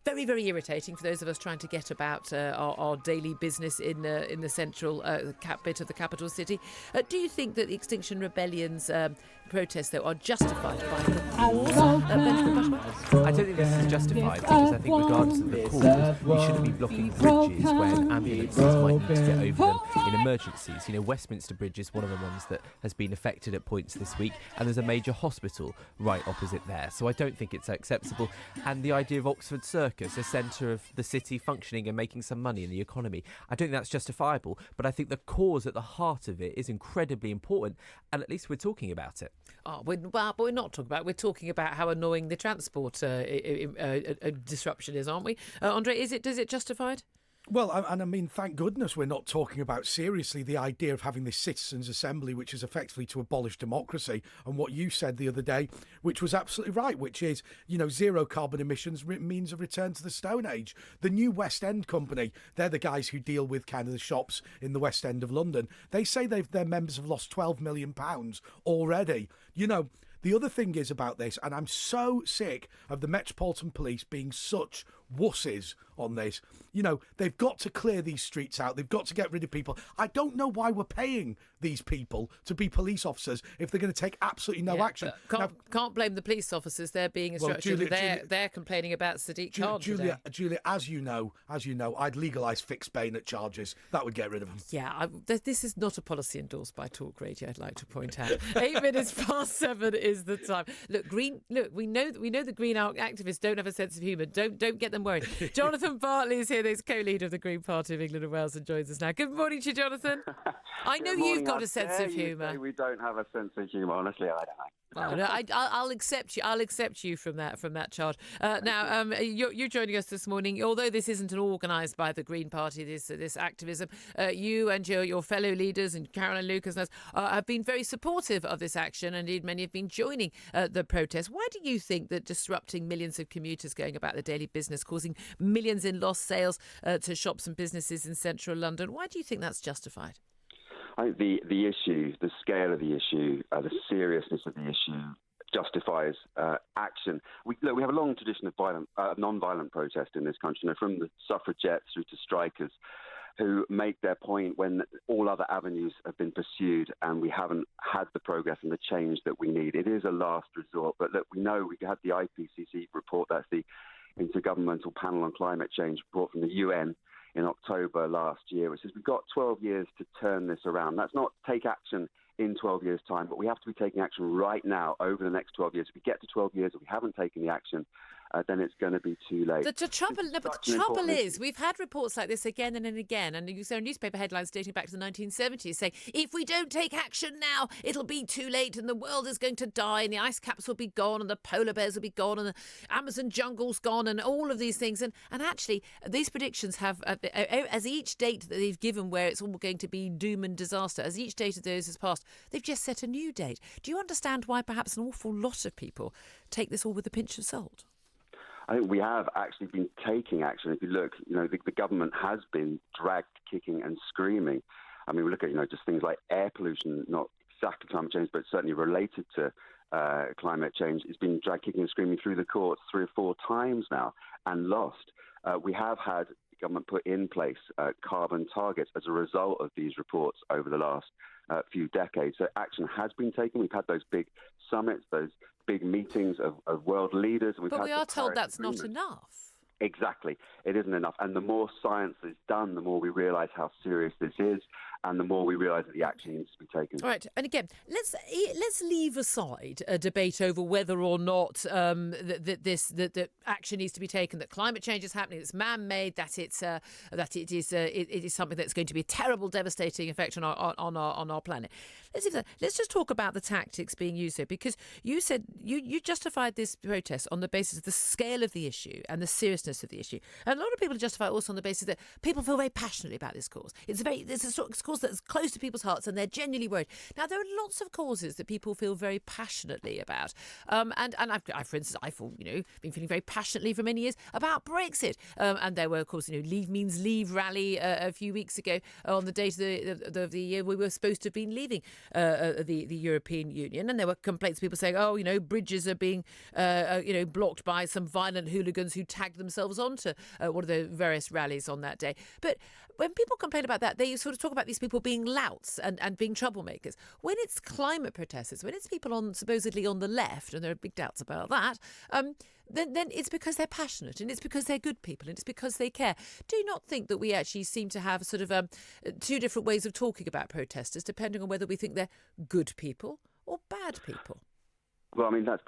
very, very irritating for those of us trying to get about our daily business in the central bit of the capital city. Do you think that the Extinction Rebellion's protests, though, are justified by the cause? I don't think this is justified because I think regardless of the cause, we shouldn't be blocking bridges when ambulances might need to get over them in emergencies. You know, Westminster Bridge is one of the ones that has been affected at points this week, and there's a major hospital right opposite there. So I don't think it's acceptable. And the idea of Oxford Circus, a centre of the city functioning and making some money in the economy, I don't think that's justifiable. But I think the cause at the heart of it is incredibly important, and at least we're talking about it. Oh, but we're not talking about it. We're talking about how annoying the transport disruption is, aren't we? Andre, does it justified? Well, and I mean, thank goodness we're not talking about seriously the idea of having this citizens' assembly, which is effectively to abolish democracy, and what you said the other day, which was absolutely right, which is, you know, zero carbon emissions means a return to the Stone Age. The new West End company, they're the guys who deal with kind of the shops in the West End of London. They say their members have lost £12 million already. You know, the other thing is about this, and I'm so sick of the Metropolitan Police being such wusses on this. You know, they've got to clear these streets out. They've got to get rid of people. I don't know why we're paying these people to be police officers if they're going to take absolutely no action. Can't blame the police officers. They're being instructed. They're complaining about Sadiq Khan Julia, as you know, I'd legalise fixed bayonet charges. That would get rid of them. Yeah, this is not a policy endorsed by Talk Radio, I'd like to point out. 8 minutes past 7 is the time. Look, we know the Green activists don't have a sense of humour. Don't get them worried. Jonathan Bartley is here. There's co-leader of the Green Party of England and Wales and joins us now. Good morning to you, Jonathan. I know you've got a sense of humour. We don't have a sense of humour. Honestly, I don't know. Oh, no, I'll accept you. I'll accept you from that charge. Now, you're joining us this morning. Although this isn't an organised by the Green Party, this activism, you and your fellow leaders and Caroline Lucas and us have been very supportive of this action. Indeed, many have been joining the protest. Why do you think that disrupting millions of commuters going about their daily business, causing millions in lost sales to shops and businesses in central London, why do you think that's justified? I think the issue, the scale of the issue, the seriousness of the issue justifies action. We have a long tradition of non-violent protest in this country, you know, from the suffragettes through to strikers, who make their point when all other avenues have been pursued and we haven't had the progress and the change that we need. It is a last resort, but look, we know we had the IPCC report, that's the Intergovernmental Panel on Climate Change report from the UN, in October last year, which says we've got 12 years to turn this around. That's not take action in 12 years' time, but we have to be taking action right now over the next 12 years. If we get to 12 years and we haven't taken the action, then it's going to be too late. The trouble is, we've had reports like this again and again, and you saw newspaper headlines dating back to the 1970s saying, if we don't take action now, it'll be too late and the world is going to die and the ice caps will be gone and the polar bears will be gone and the Amazon jungle's gone and all of these things. And actually, these predictions have, as each date that they've given where it's all going to be doom and disaster, as each date of those has passed, they've just set a new date. Do you understand why perhaps an awful lot of people take this all with a pinch of salt? I think we have actually been taking action. If you look, you know, the government has been dragged kicking and screaming. I mean, we look at, you know, just things like air pollution, not exactly climate change, but certainly related to climate change. It's been dragged kicking and screaming through the courts 3 or 4 times now and lost. We have had the government put in place carbon targets as a result of these reports over the last few decades. So action has been taken. We've had those big summits, those big meetings of world leaders. But we are told that's not enough. Exactly. It isn't enough. And the more science is done, the more we realise how serious this is, and the more we realise that the action needs to be taken. All right. And again, let's leave aside a debate over whether or not that action needs to be taken, that climate change is happening, it's man-made, that it is something that's going to be a terrible, devastating effect on our planet. Let's just talk about the tactics being used here, because you said you justified this protest on the basis of the scale of the issue and the seriousness of the issue. And a lot of people justify it also on the basis that people feel very passionately about this cause. It's a sort of cause that's close to people's hearts and they're genuinely worried. Now, there are lots of causes that people feel very passionately about. And I've, for instance, been feeling very passionately for many years about Brexit. And there were, of course, Leave Means Leave rally a few weeks ago on the date of the year we were supposed to have been leaving the European Union. And there were complaints of people saying, bridges are being, blocked by some violent hooligans who tagged themselves themselves onto one of the various rallies on that day. But when people complain about that, they sort of talk about these people being louts and being troublemakers. When it's climate protesters, when it's people supposedly on the left, and there are big doubts about that, then it's because they're passionate, and it's because they're good people, and it's because they care. Do you not think that we actually seem to have sort of two different ways of talking about protesters, depending on whether we think they're good people or bad people? Well, I mean, that's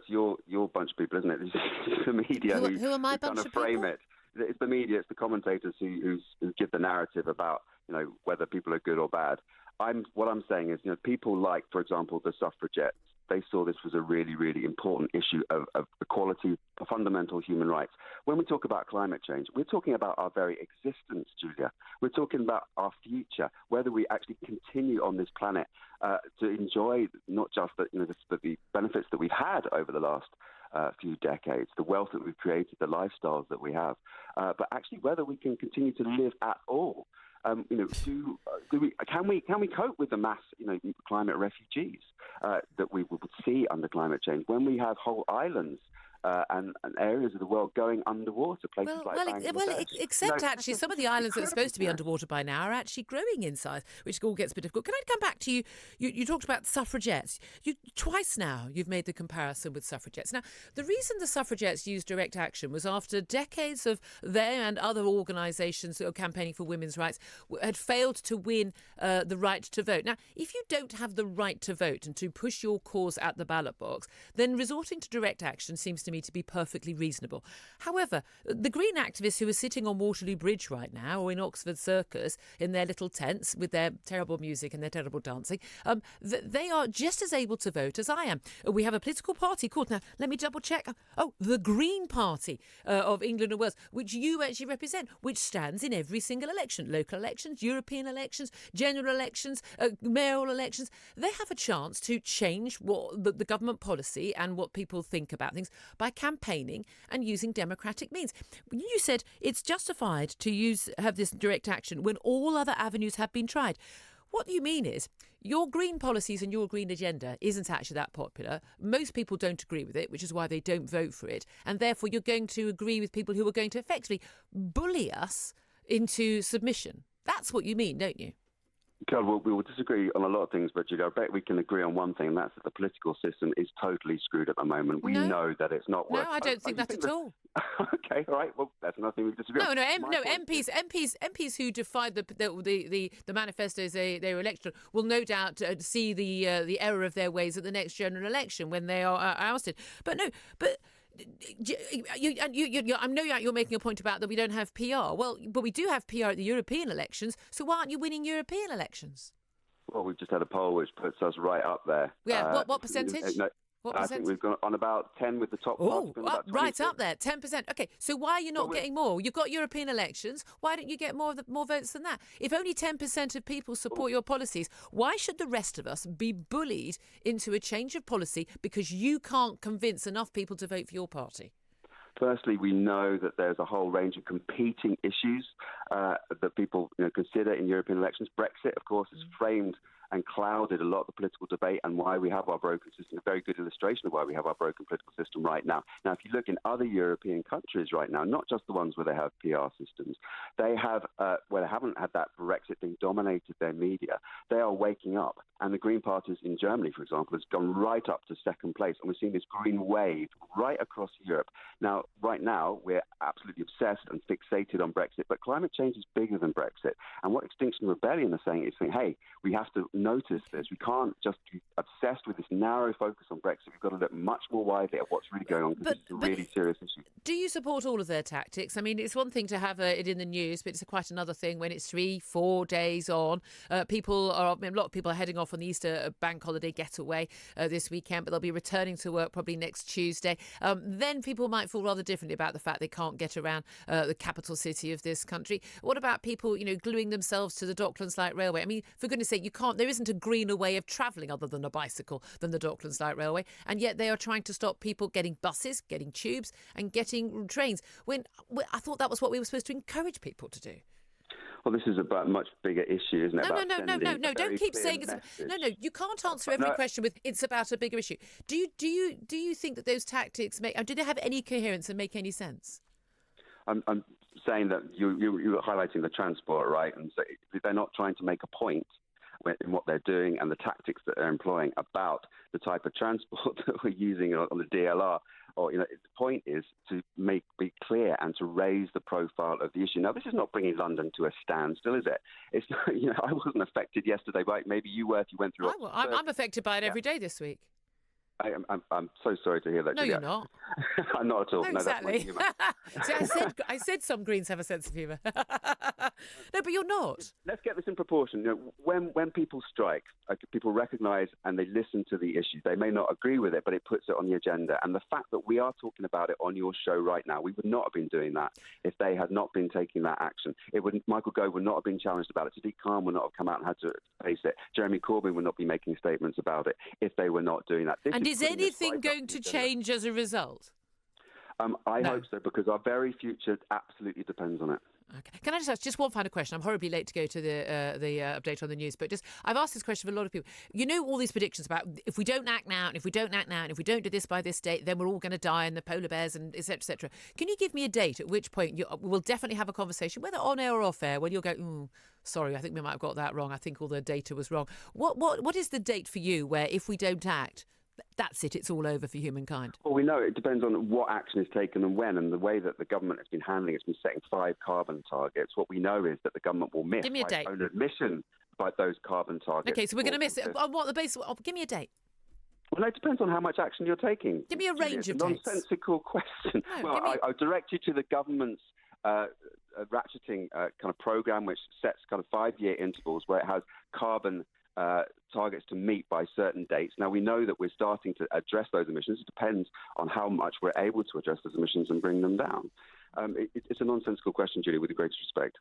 your bunch of people, isn't it? It's the media who are my bunch kind of frame people? it. It's the media, it's the commentators who give the narrative about, whether people are good or bad. What I'm saying is, people like, for example, the suffragettes. They saw this was a really, really important issue of equality, of fundamental human rights. When we talk about climate change, we're talking about our very existence, Julia. We're talking about our future, whether we actually continue on this planet to enjoy not just the benefits that we've had over the last few decades, the wealth that we've created, the lifestyles that we have, but actually whether we can continue to live at all. Can we cope with the mass, climate refugees that we would see under climate change when we have whole islands and areas of the world going underwater, places like Bangladesh? Except actually some of the islands that are supposed to be underwater by now are actually growing in size, which all gets a bit difficult. Can I come back to you? You talked about suffragettes. Twice now you've made the comparison with suffragettes. Now, the reason the suffragettes used direct action was after decades of they and other organisations that are campaigning for women's rights had failed to win the right to vote. Now, if you don't have the right to vote and to push your cause at the ballot box, then resorting to direct action seems to me to be perfectly reasonable. However, the Green activists who are sitting on Waterloo Bridge right now, or in Oxford Circus in their little tents with their terrible music and their terrible dancing, they are just as able to vote as I am. We have a political party called, now let me double check, the Green Party of England and Wales, which you actually represent, which stands in every single election, local elections, European elections, general elections, mayoral elections. They have a chance to change what the government policy and what people think about things by campaigning and using democratic means. You said it's justified to have this direct action when all other avenues have been tried. What you mean is your green policies and your green agenda isn't actually that popular. Most people don't agree with it, which is why they don't vote for it. And therefore you're going to agree with people who are going to effectively bully us into submission. That's what you mean, don't you? God, we will disagree on a lot of things, but Julia, I bet we can agree on one thing, and that's that the political system is totally screwed at the moment. We know that it's not working. No, I don't think that at all. Okay, all right. Well, that's another thing we disagree on. MPs who defied the manifestos they were elected will no doubt see the error of their ways at the next general election when they are ousted. But I know you're making a point about that we don't have PR. Well, but we do have PR at the European elections, so why aren't you winning European elections? Well, we've just had a poll which puts us right up there. Yeah, what percentage? I think we've gone on about 10 with the top party. Right up there, 10%. Okay, so why are you not getting more? You've got European elections. Why don't you get more votes than that? If only 10% of people support your policies, why should the rest of us be bullied into a change of policy because you can't convince enough people to vote for your party? Firstly, we know that there's a whole range of competing issues that people consider in European elections. Brexit, of course, is framed and clouded a lot of the political debate and why we have our broken system, a very good illustration of why we have our broken political system right now. Now, if you look in other European countries right now, not just the ones where they have PR systems, they have, where they haven't had that Brexit thing dominated their media, they are waking up. And the Green parties in Germany, for example, has gone right up to second place. And we're seeing this green wave right across Europe. Now, right now, we're absolutely obsessed and fixated on Brexit, but climate change is bigger than Brexit. And what Extinction Rebellion is saying is hey, we have to notice this. We can't just be obsessed with this narrow focus on Brexit. We've got to look much more widely at what's really going on because it's a really serious issue. Do you support all of their tactics? I mean, it's one thing to have it in the news, but it's quite another thing when it's 3-4 days on. A lot of people are heading off on the Easter bank holiday getaway this weekend, but they'll be returning to work probably next Tuesday. Then people might feel rather differently about the fact they can't get around the capital city of this country. What about people, gluing themselves to the Docklands Light Railway? I mean, for goodness sake, there isn't a greener way of travelling other than a bicycle than the Docklands Light Railway, and yet they are trying to stop people getting buses, getting tubes, and getting trains. When I thought that was what we were supposed to encourage people to do. Well, this is about a much bigger issue, isn't it? No. Don't keep saying it's. No. You can't answer every question with "it's about a bigger issue." Do you think that those tactics do they have any coherence and make any sense? I'm saying that you were highlighting the transport, right? And so they're not trying to make a point in what they're doing and the tactics that they're employing about the type of transport that we're using on the DLR. Or, the point is to be clear and to raise the profile of the issue. Now, this is not bringing London to a standstill, is it? It's not, I wasn't affected yesterday, right? Maybe you were if you went through. I'm affected by it every day this week. I'm so sorry to hear that. No, Julia. you're not. I'm not at all. No, No, exactly. That's my See, I said some Greens have a sense of humour. No, but you're not. Let's get this in proportion. When people strike, people recognise and they listen to the issue. They may not agree with it, but it puts it on the agenda. And the fact that we are talking about it on your show right now, we would not have been doing that if they had not been taking that action. Michael Gove would not have been challenged about it. Sadiq Khan would not have come out and had to face it. Jeremy Corbyn would not be making statements about it if they were not doing that. And is anything going to change as a result? I hope so, because our very future absolutely depends on it. Okay. Can I just ask just one final question? I'm horribly late to go to the update on the news, but I've asked this question of a lot of people. All these predictions about if we don't act now, and if we don't act now, and if we don't do this by this date, then we're all going to die, and the polar bears, and et cetera, et cetera. Can you give me a date at which point we'll definitely have a conversation, whether on air or off air, when you'll go, sorry, I think we might have got that wrong. I think all the data was wrong. What is the date for you where if we don't act, that's it, it's all over for humankind? Well, we know it depends on what action is taken and when, and the way that the government has been handling it. It's been setting 5 carbon targets. What we know is that the government will miss, give me a date, by own admission, by those carbon targets. Okay, so we're going to miss it. On what the basis? Give me a date. Well, it depends on how much action you're taking. Give me a range of dates. It's a nonsensical question. No, I'll direct you to the government's ratcheting kind of programme, which sets kind of 5-year intervals where it has carbon targets to meet by certain dates. Now, we know that we're starting to address those emissions. It depends on how much we're able to address those emissions and bring them down. It's a nonsensical question, Julie, with the greatest respect.